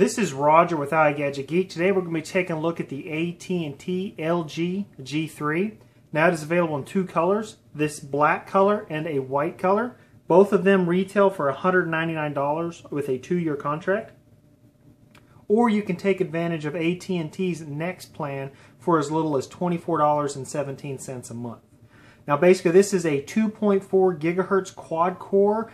This is Roger with iGadget Geek. Today we're going to be taking a look at the AT&T LG G3. Now it is available in two colors, this black color and a white color. Both of them retail for $199 with a 2-year contract. Or you can take advantage of AT&T's Next plan for as little as $24.17 a month. Now basically this is a 2.4 gigahertz quad-core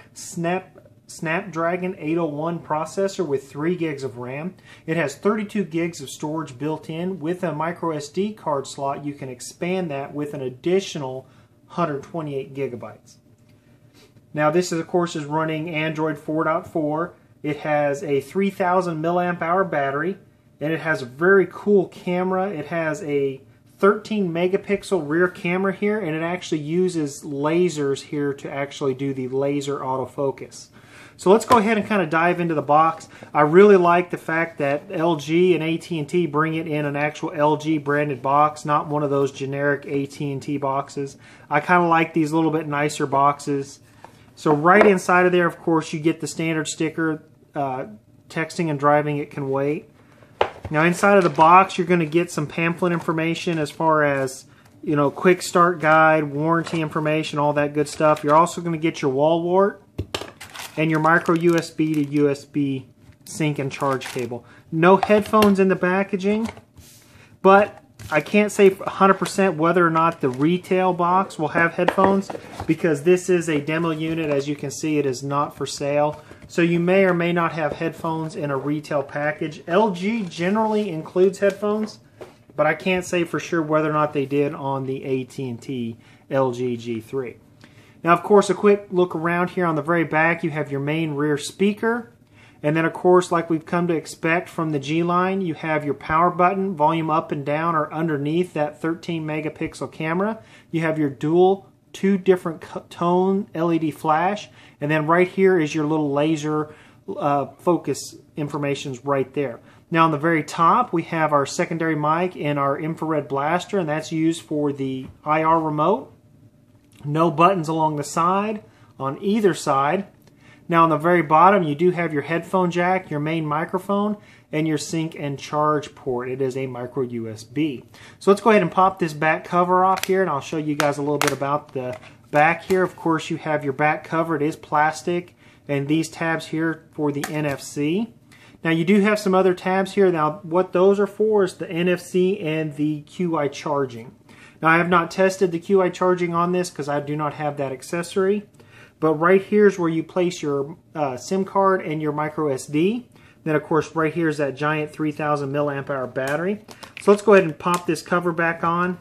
Snapdragon 801 processor with 3 gigs of RAM. It has 32 gigs of storage built in. With a micro SD card slot, you can expand that with an additional 128 gigabytes. Now this is, of course, is running Android 4.4. It has a 3000 milliamp hour battery, and it has a very cool camera. It has a 13 megapixel rear camera here, and it actually uses lasers here to actually do the laser autofocus. So let's go ahead and kind of dive into the box. I really like the fact that LG and AT&T bring it in an actual LG branded box, not one of those generic AT&T boxes. I kind of like these little bit nicer boxes. So right inside of there, of course, you get the standard sticker, texting and driving it can wait. Now inside of the box, you're going to get some pamphlet information as far as, you know, quick start guide, warranty information, all that good stuff. You're also going to get your wall wart and your micro USB to USB sync and charge cable. No headphones in the packaging, but I can't say 100% whether or not the retail box will have headphones because this is a demo unit. As you can see, it is not for sale. So you may or may not have headphones in a retail package. LG generally includes headphones, but I can't say for sure whether or not they did on the AT&T LG G3. Now, of course, a quick look around here on the very back, you have your main rear speaker. And then, of course, like we've come to expect from the G line, you have your power button, volume up and down or underneath that 13 megapixel camera. You have your dual 2 different tone LED flash. And then right here is your little laser focus information's right there. Now on the very top, we have our secondary mic and our infrared blaster, and that's used for the IR remote. No buttons along the side, on either side. Now on the very bottom, you do have your headphone jack, your main microphone, and your sync and charge port. It is a micro USB. So let's go ahead and pop this back cover off here, and I'll show you guys a little bit about the back here. Of course, you have your back cover. It is plastic, and these tabs here for the NFC. Now you do have some other tabs here. Now what those are for is the NFC and the QI charging. Now I have not tested the QI charging on this because I do not have that accessory. But right here is where you place your SIM card and your micro SD. Then of course right here is that giant 3000 milliamp hour battery. So let's go ahead and pop this cover back on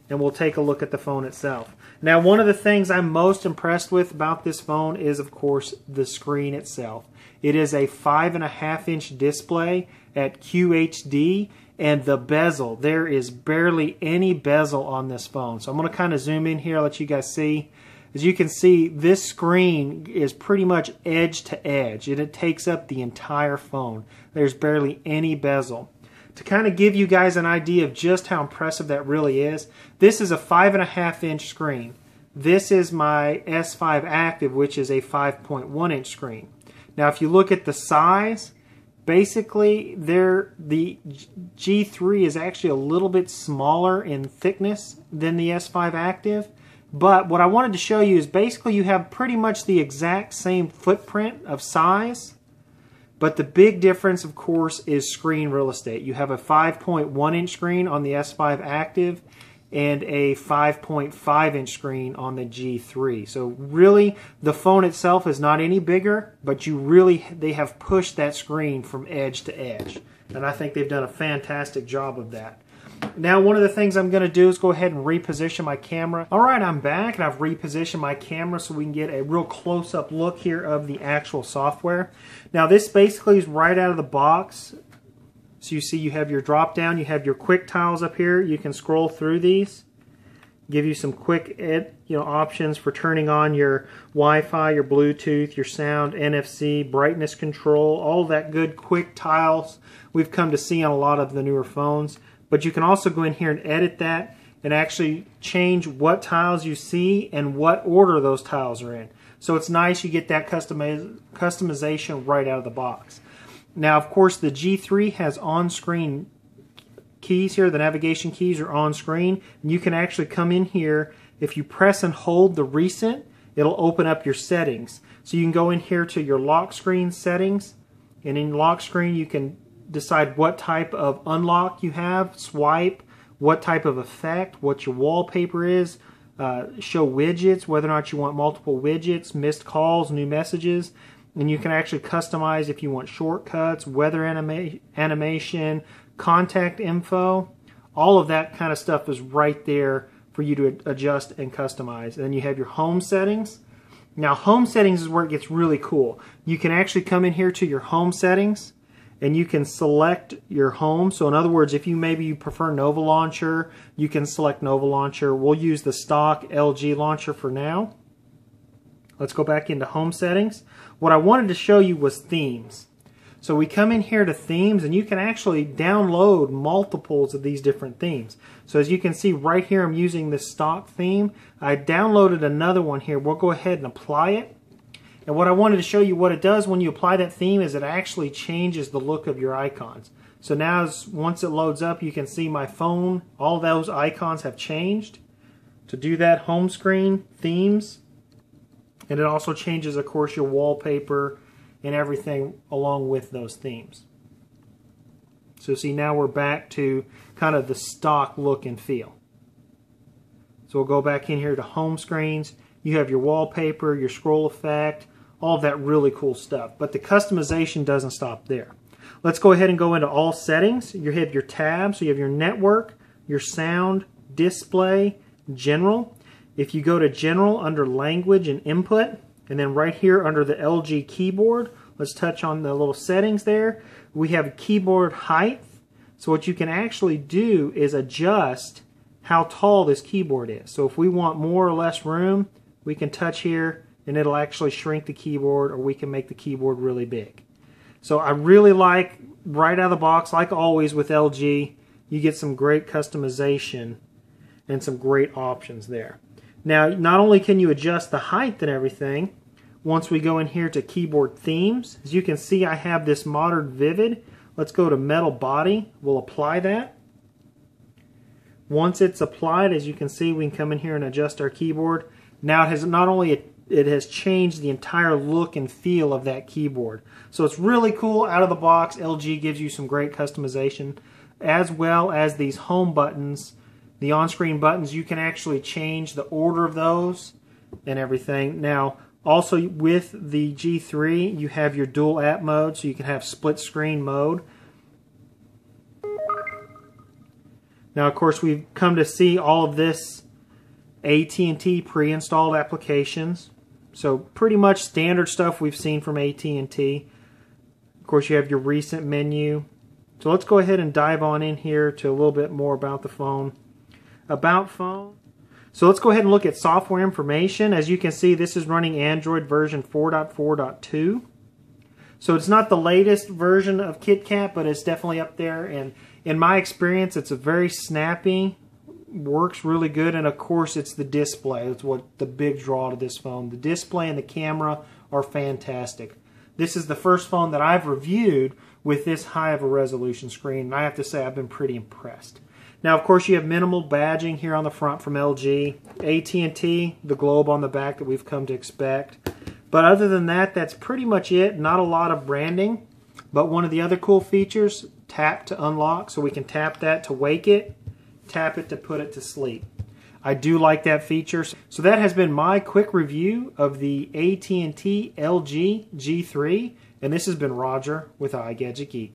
and we'll take a look at the phone itself. Now one of the things I'm most impressed with about this phone is of course the screen itself. It is a 5.5-inch display at QHD, and the bezel, there is barely any bezel on this phone. So I'm going to kind of zoom in here, let you guys see. As you can see, this screen is pretty much edge to edge, and it takes up the entire phone. There's barely any bezel. To kind of give you guys an idea of just how impressive that really is, this is a 5.5-inch screen. This is my S5 Active, which is a 5.1-inch screen. Now if you look at the size, basically the G3 is actually a little bit smaller in thickness than the S5 Active. But what I wanted to show you is basically you have pretty much the exact same footprint of size, but the big difference, of course, is screen real estate. You have a 5.1-inch screen on the S5 Active and a 5.5-inch screen on the G3. So really, the phone itself is not any bigger, but they have pushed that screen from edge to edge. And I think they've done a fantastic job of that. Now one of the things I'm going to do is go ahead and reposition my camera. Alright, I'm back and I've repositioned my camera so we can get a real close-up look here of the actual software. Now this basically is right out of the box. So you see you have your drop down, you have your quick tiles up here. You can scroll through these. Give you some quick options for turning on your Wi-Fi, your Bluetooth, your sound, NFC, brightness control, all that good quick tiles we've come to see on a lot of the newer phones. But you can also go in here and edit that and actually change what tiles you see and what order those tiles are in. So it's nice you get that customization right out of the box. Now, of course, the G3 has on-screen keys here. The navigation keys are on screen. And you can actually come in here. If you press and hold the recent, it'll open up your settings. So you can go in here to your lock screen settings, and in lock screen you can decide what type of unlock you have, swipe, what type of effect, what your wallpaper is, show widgets, whether or not you want multiple widgets, missed calls, new messages, and you can actually customize if you want shortcuts, weather animation, contact info. All of that kind of stuff is right there for you to adjust and customize. And then you have your home settings. Now, home settings is where it gets really cool. You can actually come in here to your home settings and you can select your home. So in other words, if you prefer Nova Launcher, you can select Nova Launcher. We'll use the stock LG launcher for now. Let's go back into home settings. What I wanted to show you was themes. So we come in here to themes, and you can actually download multiples of these different themes. So as you can see right here, I'm using this stock theme. I downloaded another one here. We'll go ahead and apply it. And what I wanted to show you what it does when you apply that theme is it actually changes the look of your icons. So now once it loads up, you can see my phone, all those icons have changed. To do that, home screen, themes, and it also changes, of course, your wallpaper and everything along with those themes. So see, now we're back to kind of the stock look and feel. So we'll go back in here to home screens. You have your wallpaper, your scroll effect, all of that really cool stuff. But the customization doesn't stop there. Let's go ahead and go into all settings. You have your tabs. So you have your network, your sound, display, general. If you go to general under language and input, and then right here under the LG keyboard, let's touch on the little settings there. We have keyboard height. So what you can actually do is adjust how tall this keyboard is. So if we want more or less room, we can touch here and it'll actually shrink the keyboard, or we can make the keyboard really big. So I really like, right out of the box, like always with LG, you get some great customization and some great options there. Now, not only can you adjust the height and everything, once we go in here to keyboard themes, as you can see, I have this Modern Vivid. Let's go to metal body. We'll apply that. Once it's applied, as you can see, we can come in here and adjust our keyboard. Now it has not only it has changed the entire look and feel of that keyboard. So it's really cool out of the box. LG gives you some great customization, as well as these home buttons. The on-screen buttons, you can actually change the order of those and everything. Now, also with the G3, you have your dual app mode, so you can have split screen mode. Now, of course, we've come to see all of this AT&T pre-installed applications. So pretty much standard stuff we've seen from AT&T. Of course, you have your recent menu. So let's go ahead and dive on in here to a little bit more about the phone. About phone. So let's go ahead and look at software information. As you can see, this is running Android version 4.4.2. So it's not the latest version of KitKat, but it's definitely up there. And in my experience, it's a very snappy, works really good. And of course, it's the display. That's what the big draw to this phone. The display and the camera are fantastic. This is the first phone that I've reviewed with this high of a resolution screen. And I have to say, I've been pretty impressed. Now, of course, you have minimal badging here on the front from LG. AT&T, the globe on the back that we've come to expect. But other than that, that's pretty much it. Not a lot of branding. But one of the other cool features, tap to unlock. So we can tap that to wake it, tap it to put it to sleep. I do like that feature. So that has been my quick review of the AT&T LG G3. And this has been Roger with iGadget Geek.